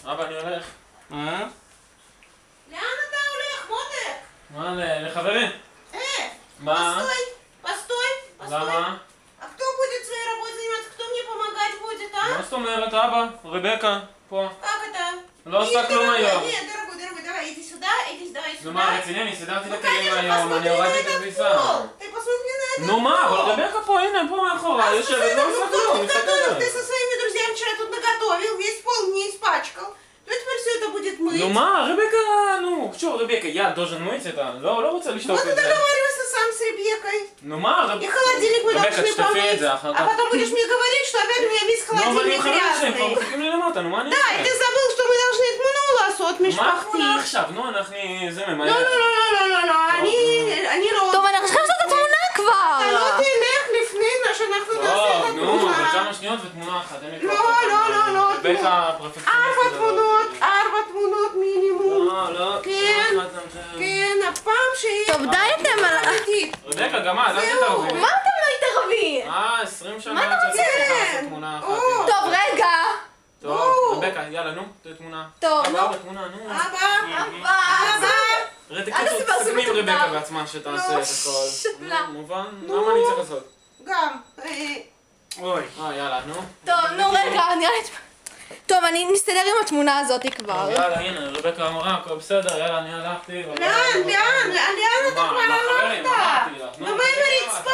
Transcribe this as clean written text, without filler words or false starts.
אבא, אני הולך. מה? לאן אתה הולך, מותק? מה, לחברים? Постой, постой, постой. למה? А кто будет своей работой заниматься? Кто мне помогать будет, а? מה זאת אומרת, אבא? רבקה, פה. Как это? לא עושה כלום היום. Нет, дорогой, давай, иди сюда, давай נו сюда. מה, רציני, אני סידרתי את Ну, הכלים конечно, היום, אני посмотри на הורדתי את этот הכביסה. пол. Ты посмотри на этот נו מה, пол. אבל רבקה פה, הנה, פה מאחורה, יושבת, לא עושה כלום, Ты מסתכלת. со своими друзьями вчера тут наготовил, весь пол не испачкал. Ну теперь все это будет мыть. נו מה, רבקה, נו, что, רבקה, я должен мыть это? לא רוצה לשטוף Вот את ты זה. договаривался сам с Ребеккой. נו מה, И холодильник мы רבקה, должны תשטפי את помыть. זה אחר А כך. потом будешь мне говорить, что опять у меня весь נו, אבל עם холодильник חברים שלי, הם כבר грязный. מחכים לי למטה, נו מה אני Да, и ты אעשה? забыл, что мы должны את תמונה לעשות מה משפחתית. התמונה עכשיו? נו, אנחנו... זה ממהר. לא, אני לא... טוב, אנחנו צריכים לעשות את התמונה כבר! אתה לא תלך לפני שאנחנו נעשה את טוב, נו, אבל התמונה. כמה שניות ותמונה אחת. אין לי לא, כוח. לא. רבקה, פרפקציוניסטית. ארבע תמונות מינימום. לא. כן. כן, הפעם שיהיה... טוב, די אתם על... רבקה, גם את, אל תתערבי. מה אתה לא מתערבי? 20 שנה מה אתה עד שאתה רוצה? צריך לעשות תמונה אחת. או. טוב, רגע! טוב, רבקה, יאללה, נו, תהיה תמונה. טוב, אבא, נו. תמונה, נו. אבא. רדי, אל תעשי תסכמי עם סיבוב רבקה קטן. בעצמה שתעשה לא. את הכל. שלה. נו, מובן? למה אני צריך לעשות? גם. אוי. יאללה, נו. טוב, נו רגע, נראה לי... טוב, אני נסתדר עם התמונה הזאת כבר. יאללה, הנה, רבקה אמרה, הכל בסדר, יאללה, אני הלכתי. לאן אתה כבר הלכת? אמרתי לך, נו, ומה עם הרצפה?